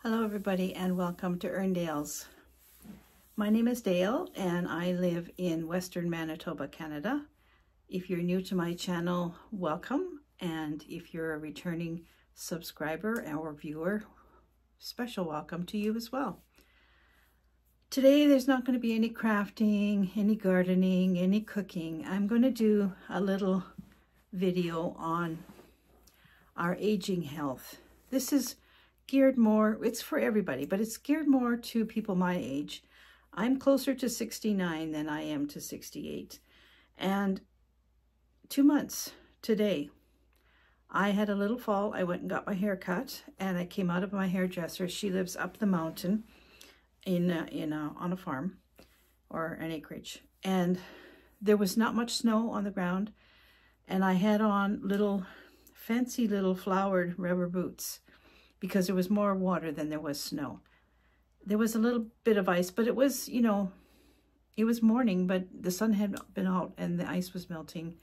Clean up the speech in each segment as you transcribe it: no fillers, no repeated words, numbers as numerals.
Hello everybody and welcome to Erndale's. My name is Dale and I live in Western Manitoba, Canada. If you're new to my channel, welcome, and if you're a returning subscriber or viewer, special welcome to you as well. Today there's not going to be any crafting, any gardening, any cooking. I'm going to do a little video on our aging health. This is geared more, it's for everybody, but it's geared more to people my age. I'm closer to 69 than I am to 68. And 2 months today, I had a little fall. I went and got my hair cut, and I came out of my hairdresser. She lives up the mountain on a farm or an acreage. And there was not much snow on the ground. And I had on fancy little flowered rubber boots, because there was more water than there was snow. There was a little bit of ice, but it was, it was morning, but the sun had been out and the ice was melting.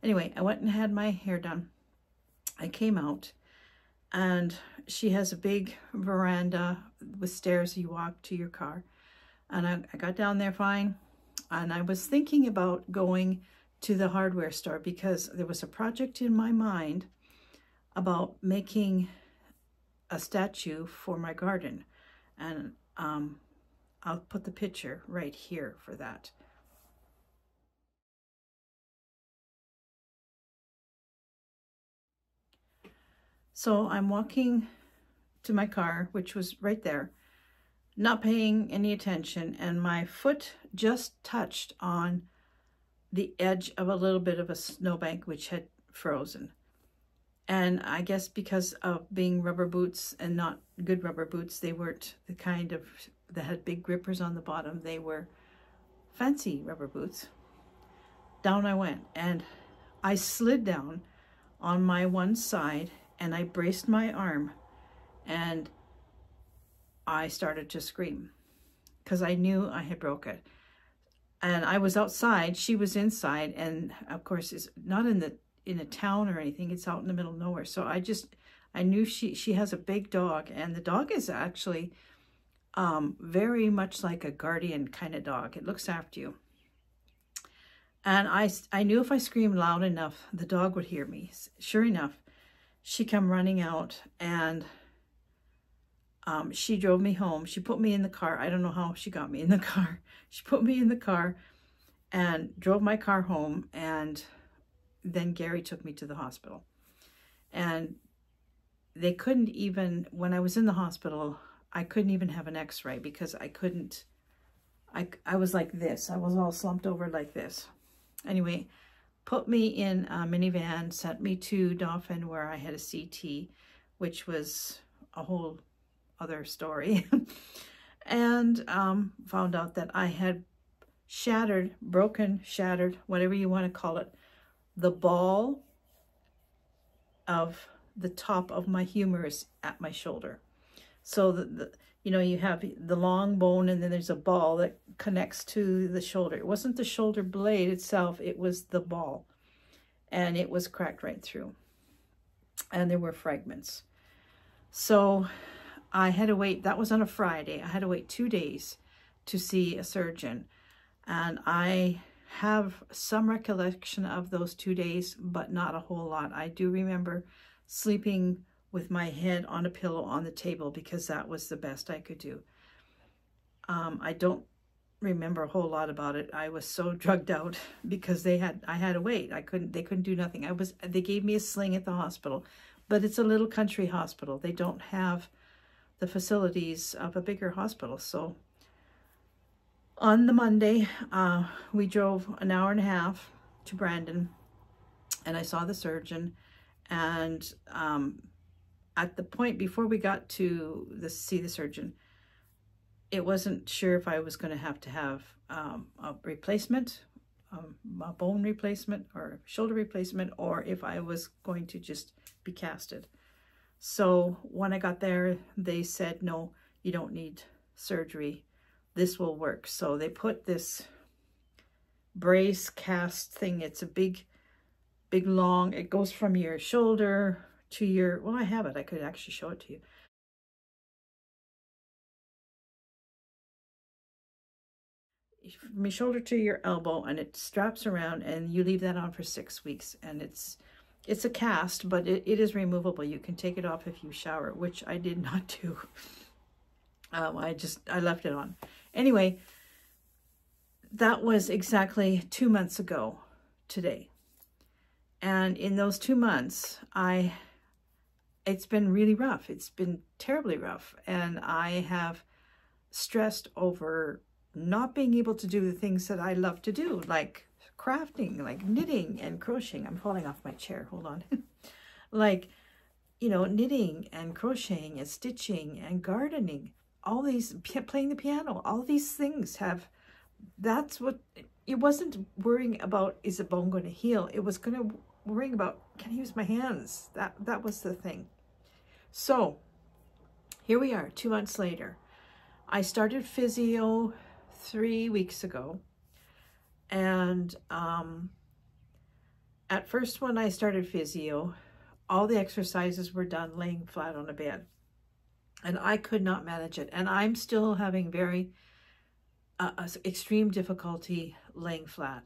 Anyway, I went and had my hair done. I came out, and she has a big veranda with stairs you walk to your car. And I got down there fine, and I was thinking about going to the hardware store because there was a project in my mind about making a statue for my garden, and I'll put the picture right here for that. So I'm walking to my car, which was right there, not paying any attention, and my foot just touched on the edge of a little bit of a snowbank which had frozen. And I guess because of being rubber boots and not good rubber boots, they weren't the kind of, that had big grippers on the bottom. They were fancy rubber boots. Down I went, and I slid down on my one side, and I braced my arm, and I started to scream because I knew I had broke it. And I was outside, she was inside, and of course it's not in a town or anything, it's out in the middle of nowhere. So I knew she has a big dog, and the dog is actually very much like a guardian kind of dog. It looks after you. And I knew if I screamed loud enough, the dog would hear me. Sure enough, she come running out, and she drove me home. She put me in the car. I don't know how she got me in the car. She put me in the car and drove my car home, and then Gary took me to the hospital. And they couldn't even, when I was in the hospital, I couldn't even have an x-ray because I couldn't, I was like this. I was all slumped over like this. Anyway, put me in a minivan, sent me to Dauphin where I had a CT, which was a whole other story. And found out that I had shattered, whatever you want to call it, the ball of the top of my humerus at my shoulder. So you have the long bone, and then there's a ball that connects to the shoulder. It wasn't the shoulder blade itself, it was the ball. And it was cracked right through. And there were fragments. So I had to wait, that was on a Friday. I had to wait 2 days to see a surgeon. And I have some recollection of those 2 days, but not a whole lot. I do remember sleeping with my head on a pillow on the table because that was the best I could do. I don't remember a whole lot about it. I was so drugged out because I had to wait. They couldn't do nothing. They gave me a sling at the hospital, but it's a little country hospital. They don't have the facilities of a bigger hospital. So on the Monday, we drove an hour and a half to Brandon, and I saw the surgeon. And at the point before we got to see the surgeon, it wasn't sure if I was going to have a replacement, a bone replacement or shoulder replacement, or if I was going to just be casted. So when I got there, they said, no, you don't need surgery. This will work. So they put this brace cast thing. It's a big long, it goes from your shoulder to your, well, I have it. I could actually show it to you. from your shoulder to your elbow, and it straps around, and you leave that on for 6 weeks. And it's a cast, but it is removable. You can take it off if you shower, which I did not do. I left it on. Anyway, that was exactly 2 months ago today. And in those 2 months, it's been really rough. It's been terribly rough. And I have stressed over not being able to do the things that I love to do, like crafting, like knitting and crocheting. I'm falling off my chair. Hold on. Like, knitting and crocheting and stitching and gardening. All these, playing the piano, all these things that's what, it wasn't worrying about, is the bone going to heal? It was worrying about, can I use my hands? That was the thing. So here we are, 2 months later. I started physio 3 weeks ago. And at first when I started physio, all the exercises were done laying flat on a bed. And I could not manage it. And I'm still having very extreme difficulty laying flat.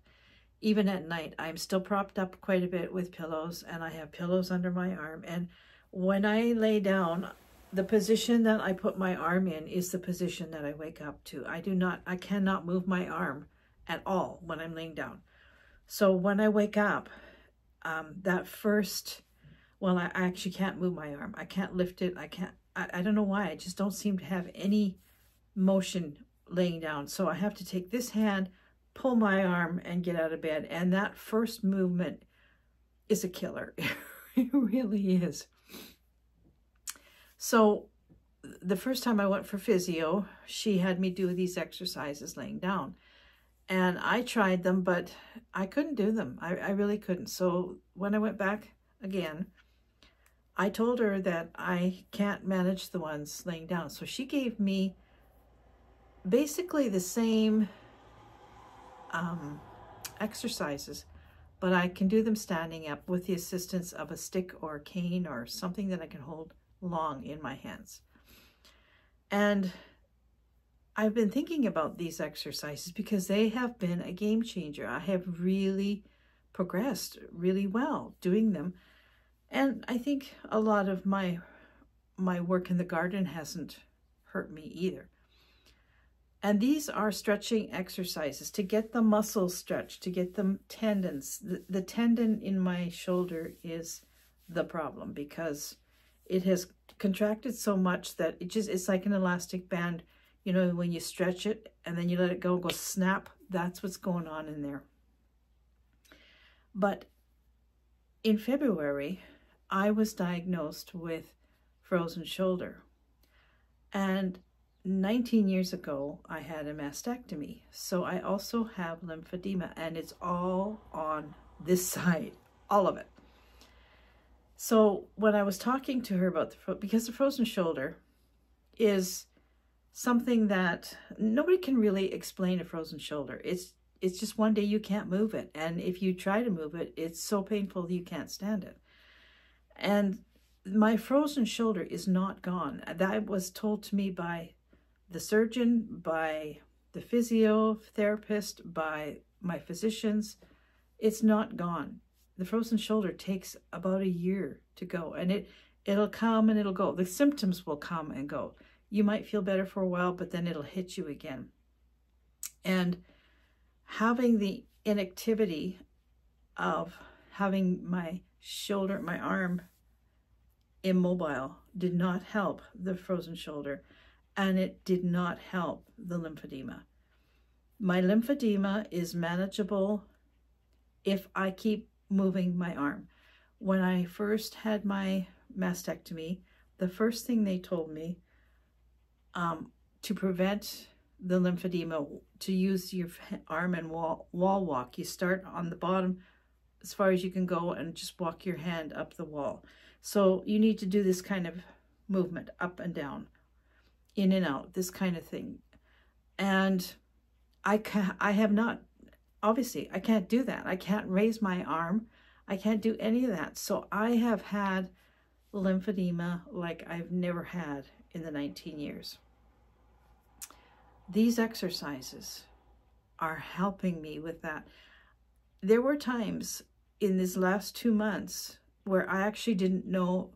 Even at night, I'm still propped up quite a bit with pillows, and I have pillows under my arm. And when I lay down, the position that I put my arm in is the position that I wake up to. I cannot move my arm at all when I'm laying down. So when I wake up, I actually can't move my arm. I can't lift it. I don't know why. I just don't seem to have any motion laying down. So I have to take this hand, pull my arm, and get out of bed. And that first movement is a killer. It really is. So the first time I went for physio, she had me do these exercises laying down. And I tried them, but I couldn't do them. I really couldn't. So when I went back again, I told her that I can't manage the ones laying down. So she gave me basically the same exercises, but I can do them standing up with the assistance of a stick or a cane or something that I can hold long in my hands. And I've been thinking about these exercises because they have been a game changer. I have really progressed really well doing them. And I think a lot of my work in the garden hasn't hurt me either. And these are stretching exercises to get the muscles stretched, to get them tendons. The tendon in my shoulder is the problem because it has contracted so much that it's like an elastic band. When you stretch it and then you let it go snap, that's what's going on in there. But in February, I was diagnosed with frozen shoulder. And 19 years ago, I had a mastectomy. So I also have lymphedema, and it's all on this side, all of it. So when I was talking to her about because the frozen shoulder is something that nobody can really explain a frozen shoulder. It's just one day you can't move it. And if you try to move it, it's so painful that you can't stand it. And my frozen shoulder is not gone. That was told to me by the surgeon, by the physiotherapist, by my physicians. It's not gone. The frozen shoulder takes about a year to go, and it'll come and it'll go. The symptoms will come and go. You might feel better for a while, but then it'll hit you again. And having the inactivity of having my shoulder, my arm immobile did not help the frozen shoulder, and it did not help the lymphedema. My lymphedema is manageable if I keep moving my arm. When I first had my mastectomy, the first thing they told me to prevent the lymphedema, to use your arm and wall walk. You start on the bottom as far as you can go and just walk your hand up the wall. So you need to do this kind of movement, up and down, in and out, this kind of thing. And I have not, obviously, I can't do that. I can't raise my arm. I can't do any of that. So I have had lymphedema like I've never had in the 19 years. These exercises are helping me with that. There were times in these last 2 months where I actually didn't know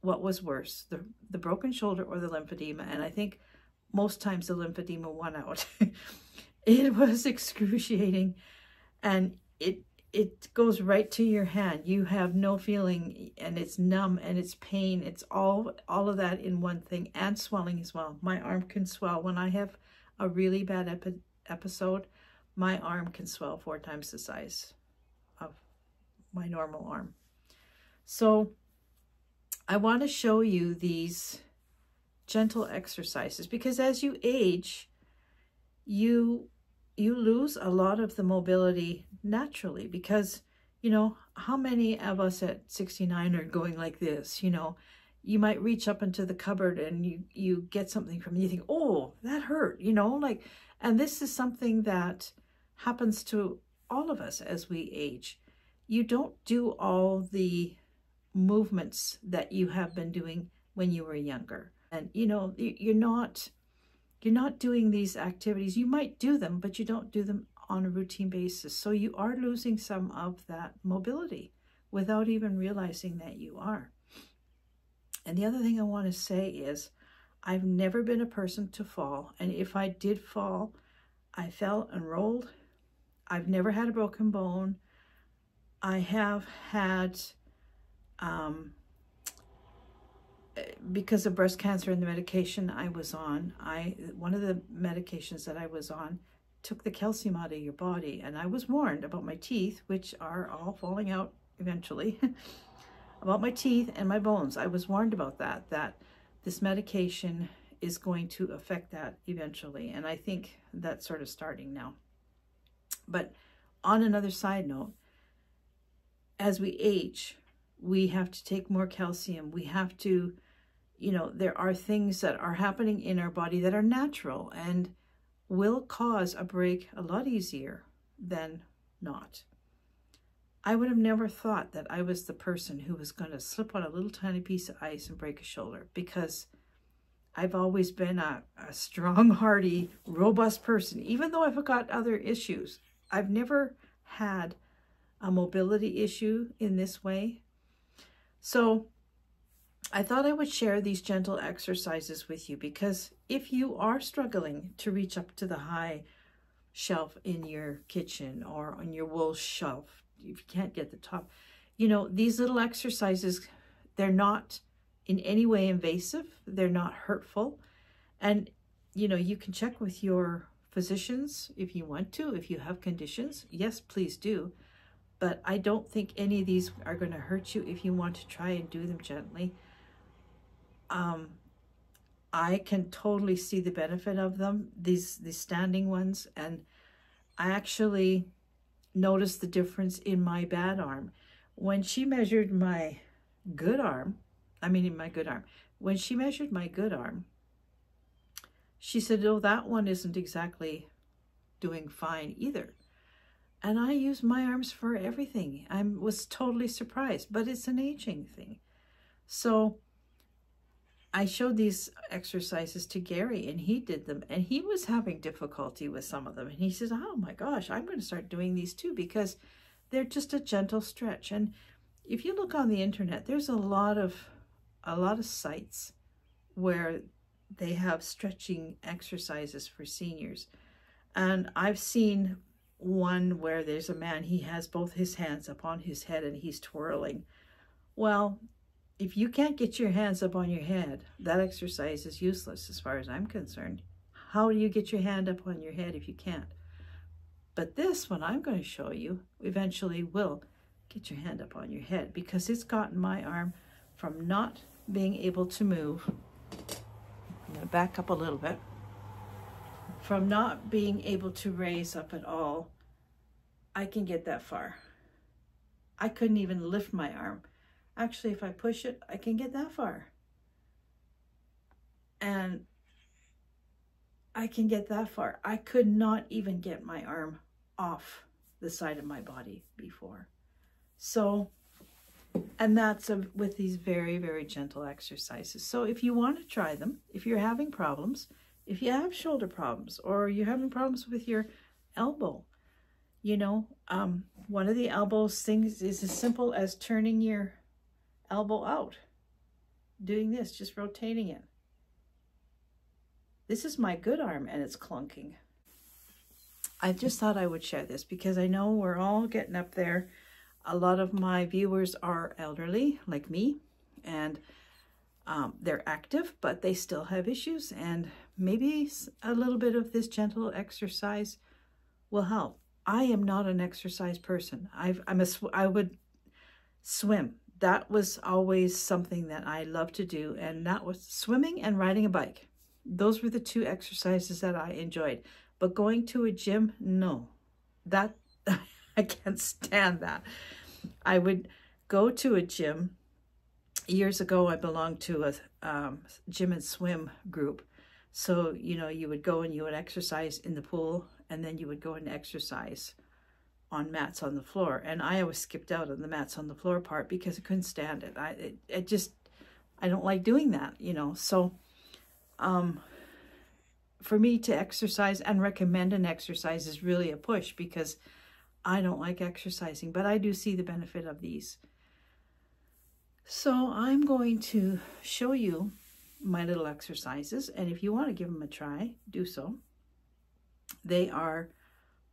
what was worse, the broken shoulder or the lymphedema. And I think most times the lymphedema won out. It was excruciating, and it goes right to your hand. You have no feeling, and it's numb, and it's pain. It's all of that in one thing, and swelling as well. My arm can swell. When I have a really bad episode, my arm can swell 4 times the size of my normal arm. So I want to show you these gentle exercises, because as you age, you lose a lot of the mobility naturally, because, you know, how many of us at 69 are going like this? You know, you might reach up into the cupboard and you get something from it, you think, oh, that hurt, you know, like, and this is something that happens to all of us as we age. You don't do all the movements that you have been doing when you were younger. And, you know, you're not doing these activities. You might do them, but you don't do them on a routine basis. So you are losing some of that mobility without even realizing that you are. And the other thing I want to say is, I've never been a person to fall. And if I did fall, I fell and rolled. I've never had a broken bone. I have had, because of breast cancer and the medication I was on, one of the medications that I was on took the calcium out of your body. And I was warned about my teeth, which are all falling out eventually, about my teeth and my bones. I was warned about that this medication is going to affect that eventually. And I think that's sort of starting now. But on another side note, as we age, we have to take more calcium. We have to, you know, there are things that are happening in our body that are natural and will cause a break a lot easier than not. I would have never thought that I was the person who was going to slip on a little tiny piece of ice and break a shoulder, because I've always been a strong, hardy, robust person. Even though I've got other issues, I've never had a mobility issue in this way. So I thought I would share these gentle exercises with you, because if you are struggling to reach up to the high shelf in your kitchen or on your wool shelf, if you can't get the top, you know, these little exercises, they're not in any way invasive. They're not hurtful. And, you know, you can check with your physicians if you want to, if you have conditions. Yes, please do. But I don't think any of these are going to hurt you if you want to try and do them gently. I can totally see the benefit of them, these standing ones. And I actually noticed the difference in my bad arm. When she measured my good arm, when she measured my good arm, she said, oh, that one isn't exactly doing fine either. And I use my arms for everything. I was totally surprised, but it's an aging thing. So I showed these exercises to Gary, and he did them, and he was having difficulty with some of them. And he says, oh my gosh, I'm going to start doing these too, because they're just a gentle stretch. And if you look on the internet, there's a lot of sites where they have stretching exercises for seniors. And I've seen one where there's a man, he has both his hands up on his head and he's twirling. Well, if you can't get your hands up on your head, that exercise is useless as far as I'm concerned. How do you get your hand up on your head if you can't? But this one I'm going to show you eventually will get your hand up on your head, because it's gotten my arm from not being able to move. I'm going to back up a little bit. From not being able to raise up at all, I can get that far. I couldn't even lift my arm. Actually, if I push it, I can get that far. And I can get that far. I could not even get my arm off the side of my body before. So, and that's with these very, very gentle exercises. So if you want to try them, if you're having problems, if you have shoulder problems, or you're having problems with your elbow. You know, one of the elbows things is as simple as turning your elbow out. Doing this, just rotating it. This is my good arm and it's clunking. I just thought I would share this because I know we're all getting up there. A lot of my viewers are elderly, like me, and they're active, but they still have issues, and maybe a little bit of this gentle exercise will help. I am not an exercise person. I would swim. That was always something that I loved to do, and that was swimming and riding a bike. Those were the two exercises that I enjoyed. But going to a gym, no. That I can't stand that. I would go to a gym. Years ago, I belonged to a gym and swim group. So, you know, you would go and you would exercise in the pool, and then you would go and exercise on mats on the floor. And I always skipped out on the mats on the floor part because I couldn't stand it. I don't like doing that, you know. So, for me to exercise and recommend an exercise is really a push because I don't like exercising, but I do see the benefit of these. So I'm going to show you my little exercises, and if you want to give them a try, do so. They are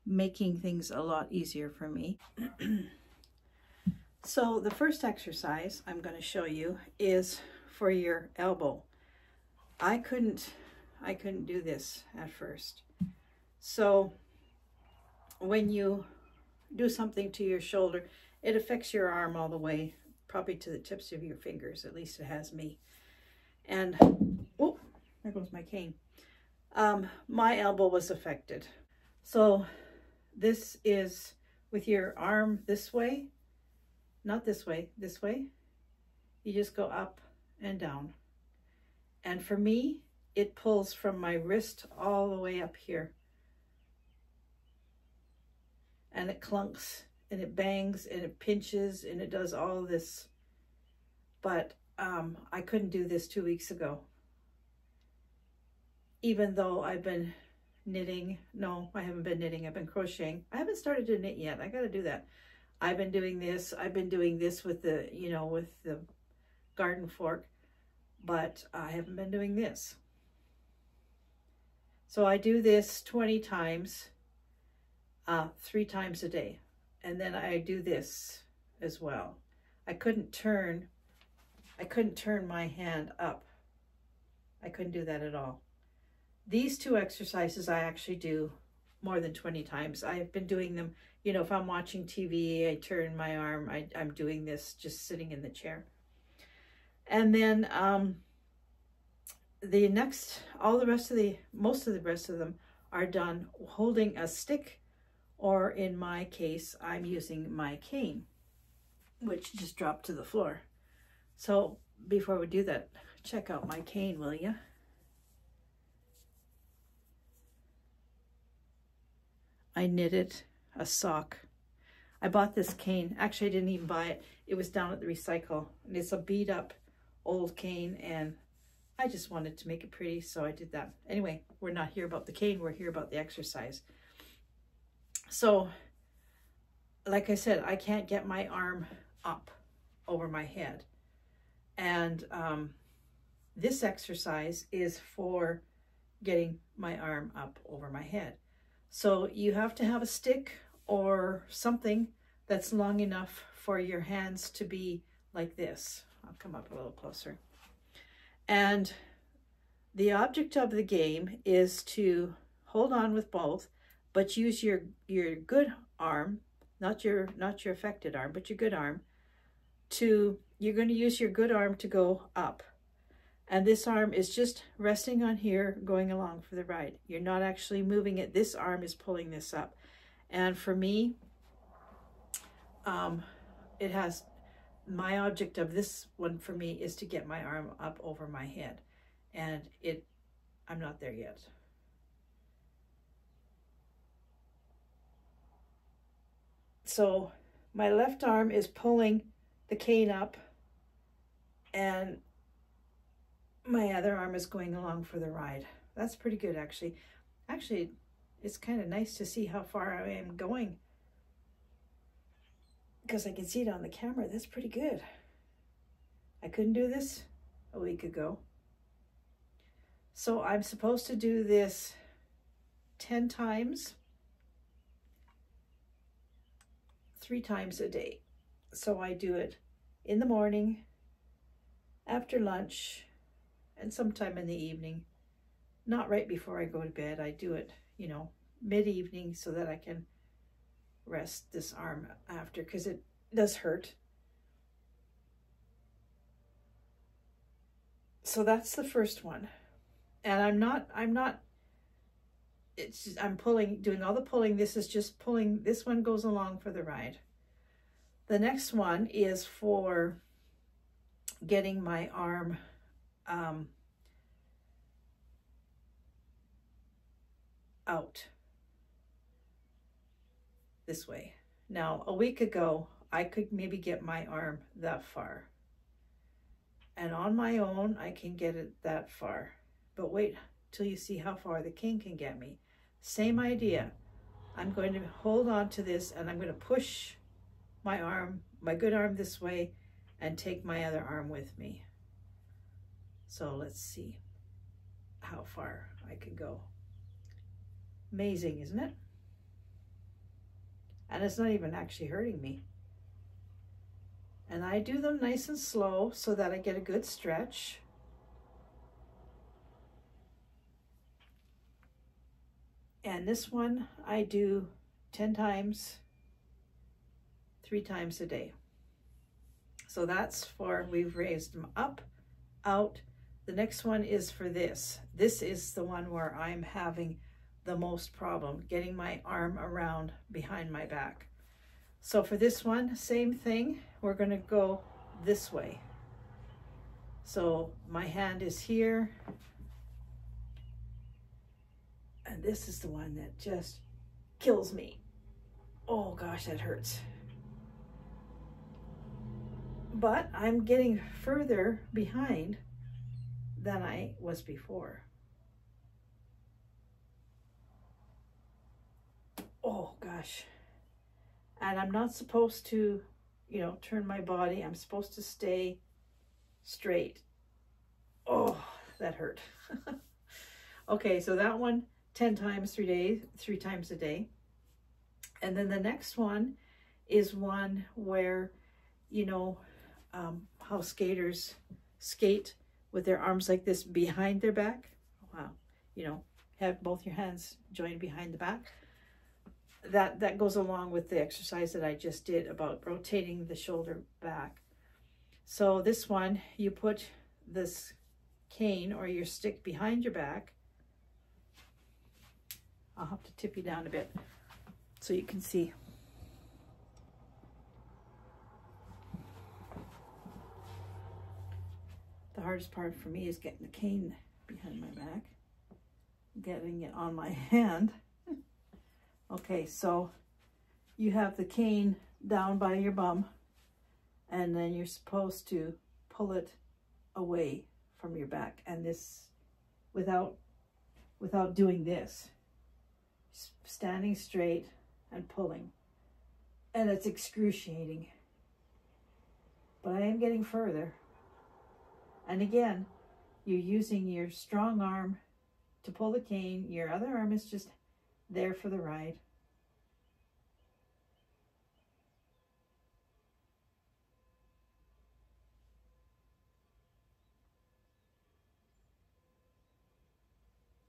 making things a lot easier for me. So the first exercise I'm going to show you is for your elbow. I couldn't do this at first. So when you do something to your shoulder, it affects your arm all the way, probably to the tips of your fingers. At least it has me. And, oh, there goes my cane. My elbow was affected. So this is with your arm this way, not this way, this way. You just go up and down. And for me, it pulls from my wrist all the way up here. And it clunks and it bangs and it pinches and it does all this. But I couldn't do this 2 weeks ago. Even though I've been knitting. No, I haven't been knitting. I've been crocheting. I haven't started to knit yet. I got to do that. I've been doing this. I've been doing this with the, you know, with the garden fork. But I haven't been doing this. So I do this 20 times, 3 times a day. And then I do this as well. I couldn't turn my hand up. I couldn't do that at all. These 2 exercises I actually do more than 20 times. I've been doing them, you know, if I'm watching TV, I turn my arm, I'm doing this just sitting in the chair. And then most of the rest of them are done holding a stick, or in my case, I'm using my cane, which just dropped to the floor. So before we do that, check out my cane, will you? I knitted a sock. I bought this cane. Actually, I didn't even buy it. It was down at the recycle. And it's a beat up old cane, and I just wanted to make it pretty, so I did that. Anyway, we're not here about the cane. We're here about the exercise. So, like I said, I can't get my arm up over my head. And this exercise is for getting my arm up over my head. So you have to have a stick or something that's long enough for your hands to be like this. I'll come up a little closer. And the object of the game is to hold on with both, but use your good arm, not your affected arm, but your good arm, you're going to use your good arm to go up. And this arm is just resting on here, going along for the ride. You're not actually moving it. This arm is pulling this up. And for me, it has, my object of this one for me is to get my arm up over my head. And I'm not there yet. So my left arm is pulling the cane up, and my other arm is going along for the ride. That's pretty good, actually. Actually, it's kind of nice to see how far I am going, because I can see it on the camera. That's pretty good. I couldn't do this a week ago. So I'm supposed to do this 10 times, 3 times a day. So I do it in the morning, after lunch, and sometime in the evening. Not right before I go to bed. I do it, you know, mid-evening so that I can rest this arm after, because it does hurt. So that's the first one. And I'm doing all the pulling. This is just pulling. This one goes along for the ride. The next one is for getting my arm out this way. Now, a week ago, I could maybe get my arm that far. And on my own, I can get it that far. But wait till you see how far the cane can get me. Same idea. I'm going to hold on to this and I'm going to push my arm, my good arm, this way and take my other arm with me. So let's see how far I can go. Amazing, isn't it? And it's not even actually hurting me. And I do them nice and slow so that I get a good stretch. And this one I do 10 times, 3 times a day. So that's for, we've raised them up, out. The next one is for this. This is the one where I'm having the most problem, getting my arm around behind my back. So for this one, same thing. We're going to go this way. So my hand is here. And this is the one that just kills me. Oh gosh, that hurts. But I'm getting further behind than I was before. Oh gosh. And I'm not supposed to, you know, turn my body. I'm supposed to stay straight. Oh, that hurt. Okay, so that one, 10 times, 3 times a day. And then the next one is one where, you know, how skaters skate with their arms like this behind their back. Wow. You know, have both your hands joined behind the back. That goes along with the exercise that I just did about rotating the shoulder back. So this one, you put this cane or your stick behind your back. I'll have to tip you down a bit so you can see. The hardest part for me is getting the cane behind my back, getting it on my hand. Okay, so you have the cane down by your bum, and then you're supposed to pull it away from your back, and this without doing this, standing straight and pulling, and it's excruciating, but I am getting further. And again, you're using your strong arm to pull the cane. Your other arm is just there for the ride.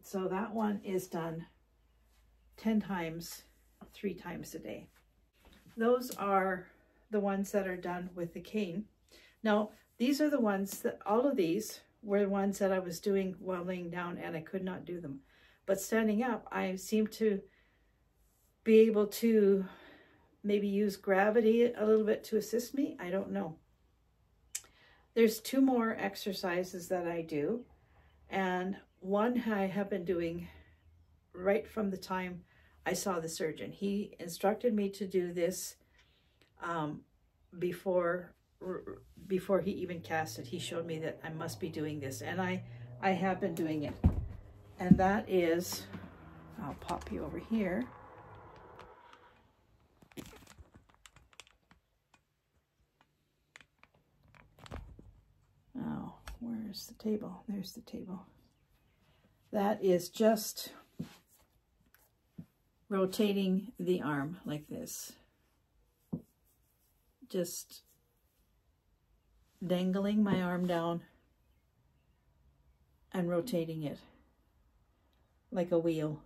So that one is done 10 times, 3 times a day. Those are the ones that are done with the cane. Now, these are the ones that, all of these were the ones that I was doing while laying down and I could not do them. But standing up, I seem to be able to maybe use gravity a little bit to assist me. I don't know. There's 2 more exercises that I do. And one I have been doing right from the time I saw the surgeon. He instructed me to do this before he even casted. He showed me that I must be doing this. And I have been doing it. And that is, I'll pop you over here. Oh, where's the table? There's the table. That is just rotating the arm like this. Just dangling my arm down and rotating it like a wheel.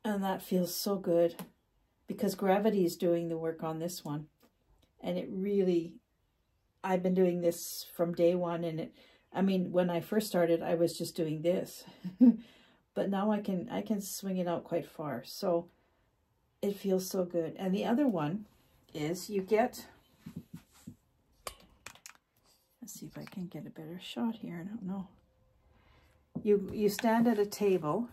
And that feels so good because gravity is doing the work on this one. And it really, I've been doing this from day one, and I mean, when I first started, I was just doing this, but now I can swing it out quite far. So it feels so good. And the other one is you get, let's see if I can get a better shot here. I don't know. You stand at a table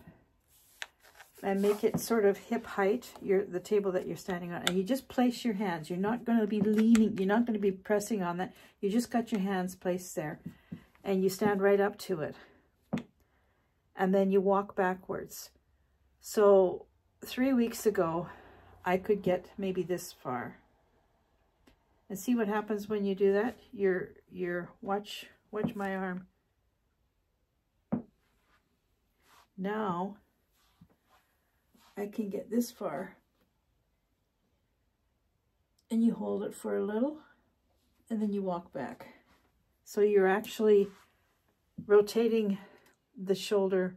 and make it sort of hip height, the table that you're standing on, and you just place your hands. You're not going to be leaning, you're not going to be pressing on that. You just got your hands placed there, and you stand right up to it. And then you walk backwards. So 3 weeks ago, I could get maybe this far. And see what happens when you do that? Watch my arm. Now I can get this far, and you hold it for a little, and then you walk back. So you're actually rotating the shoulder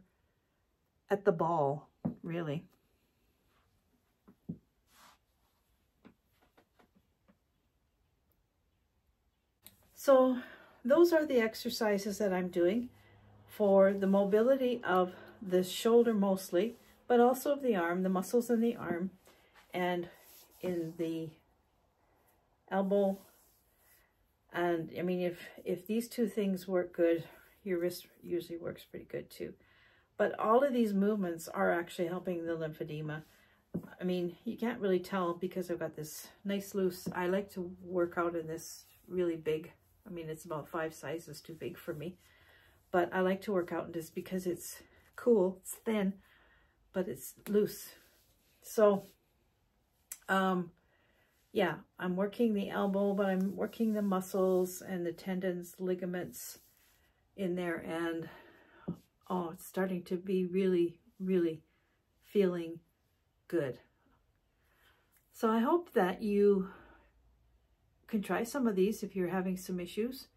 at the ball, really. So those are the exercises that I'm doing for the mobility of the shoulder mostly, but also of the arm, the muscles in the arm and in the elbow. And I mean, if these two things work good, your wrist usually works pretty good too. But all of these movements are actually helping the lymphedema. I mean, you can't really tell because I've got this nice loose, I like to work out in this really big, I mean, it's about 5 sizes too big for me. But I like to work out in this because it's cool, it's thin, but it's loose. So, yeah, I'm working the elbow, but I'm working the muscles and the tendons, ligaments in there, and oh, it's starting to be really, really feeling good. So I hope that you can try some of these if you're having some issues.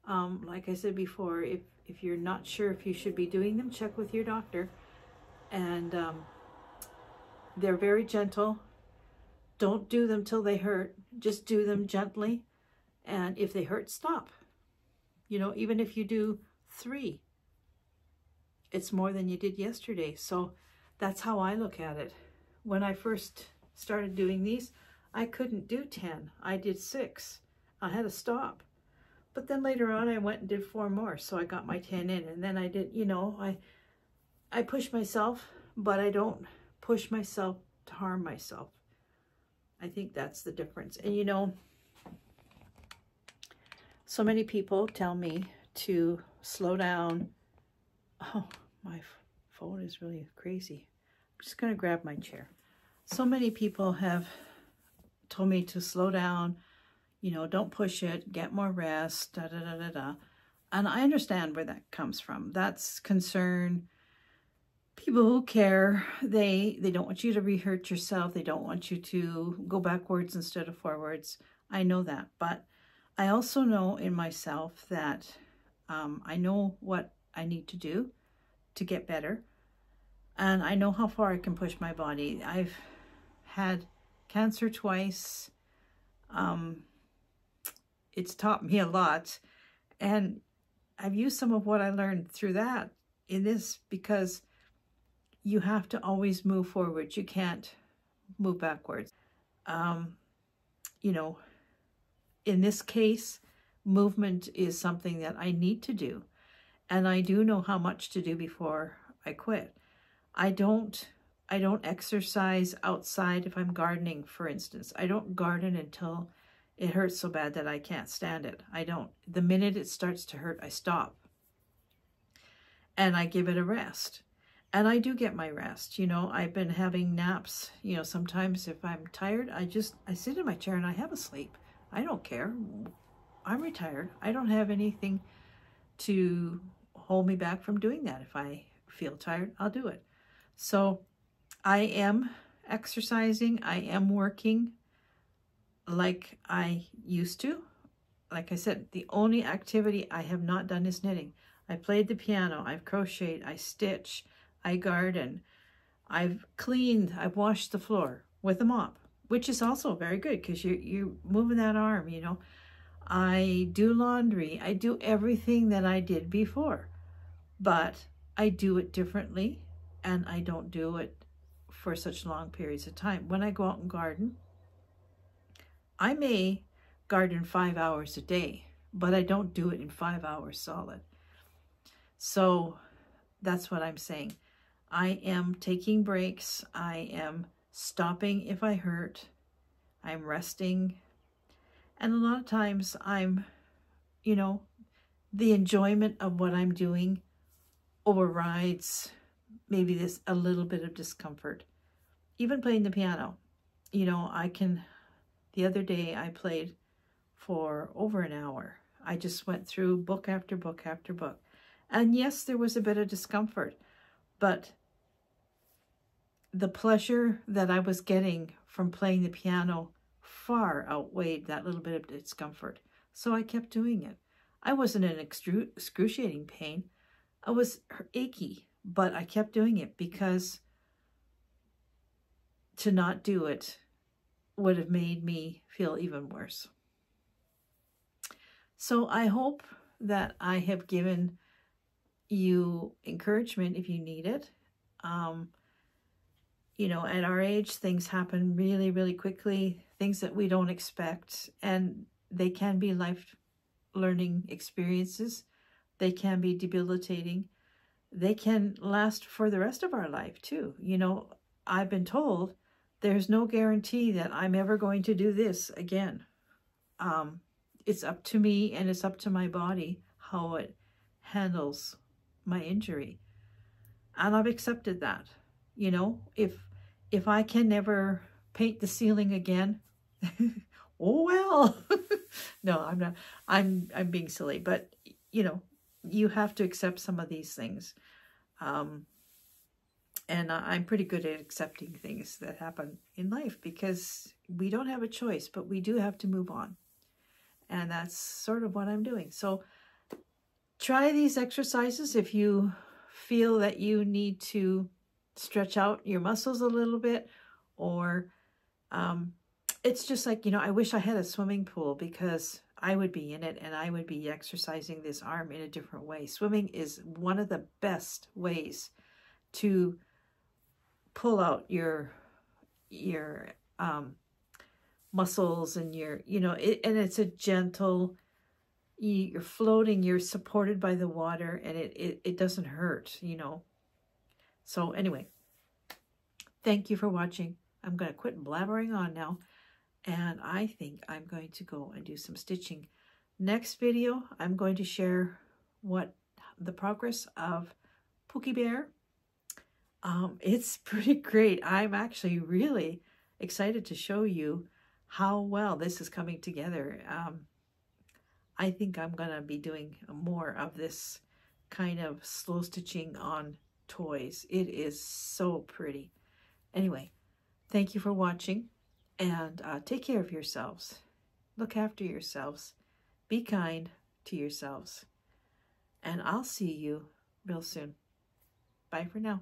Like I said before, if you're not sure if you should be doing them, check with your doctor. And they're very gentle. Don't do them till they hurt. Just do them gently. And if they hurt, stop. You know, even if you do 3, it's more than you did yesterday. So that's how I look at it. When I first started doing these, I couldn't do 10. I did 6. I had to stop. But then later on, I went and did 4 more. So I got my 10 in. And then I did, you know, I push myself, but I don't push myself to harm myself. I think that's the difference. And you know, so many people tell me to slow down. Oh, my phone is really crazy. I'm just going to grab my chair. So many people have told me to slow down, you know, don't push it, get more rest, da da da da da. And I understand where that comes from. That's concern. People who care, they don't want you to re-hurt yourself. They don't want you to go backwards instead of forwards. I know that. But I also know in myself that I know what I need to do to get better. And I know how far I can push my body. I've had cancer twice. It's taught me a lot. And I've used some of what I learned through that in this, because you have to always move forward. You can't move backwards. You know, in this case, movement is something that I need to do. And I do know how much to do before I quit. I don't exercise outside if I'm gardening, for instance. I don't garden until it hurts so bad that I can't stand it. I don't. The minute it starts to hurt, I stop. and I give it a rest. And I do get my rest. You know, I've been having naps. You know, sometimes if I'm tired, I sit in my chair and I have a sleep. I don't care. I'm retired. I don't have anything to hold me back from doing that. If I feel tired, I'll do it. So I am exercising. I am working like I used to. Like I said, the only activity I have not done is knitting. I played the piano, I've crocheted, I stitch, I garden, I've cleaned, I've washed the floor with a mop, which is also very good because you're moving that arm, you know. I do laundry, I do everything that I did before, but I do it differently, and I don't do it for such long periods of time. When I go out and garden, I may garden 5 hours a day, but I don't do it in 5 hours solid. So that's what I'm saying. I am taking breaks. I am stopping if I hurt. I'm resting. And a lot of times I'm, you know, the enjoyment of what I'm doing overrides maybe this a little bit of discomfort. Even playing the piano, you know, the other day I played for over an hour. I just went through book after book after book. And yes, there was a bit of discomfort, but the pleasure that I was getting from playing the piano far outweighed that little bit of discomfort. So I kept doing it. I wasn't in excruciating pain. I was achy, but I kept doing it because to not do it would have made me feel even worse. So I hope that I have given you encouragement if you need it. You know, at our age, things happen really, really quickly, things that we don't expect, and they can be life learning experiences. They can be debilitating. They can last for the rest of our life too. You know, I've been told there's no guarantee that I'm ever going to do this again. It's up to me and it's up to my body how it handles my injury. And I've accepted that. You know, if I can never paint the ceiling again, oh well. No, I'm not. I'm being silly, but you know, you have to accept some of these things. And I'm pretty good at accepting things that happen in life because we don't have a choice, but we do have to move on. And that's sort of what I'm doing. So try these exercises if you feel that you need to stretch out your muscles a little bit, or it's just like, you know, I wish I had a swimming pool because I would be in it and I would be exercising this arm in a different way. Swimming is one of the best ways to pull out your muscles and your, you know, and it's a gentle, you're floating, you're supported by the water, and it doesn't hurt, you know. So anyway, thank you for watching. I'm going to quit blabbering on now, and I think I'm going to go and do some stitching. Next video, I'm going to share the progress of Pookie Bear. It's pretty great. I'm actually really excited to show you how well this is coming together. I think I'm going to be doing more of this kind of slow stitching on toys. It is so pretty. Anyway, thank you for watching, and take care of yourselves. Look after yourselves. Be kind to yourselves. And I'll see you real soon. Bye for now.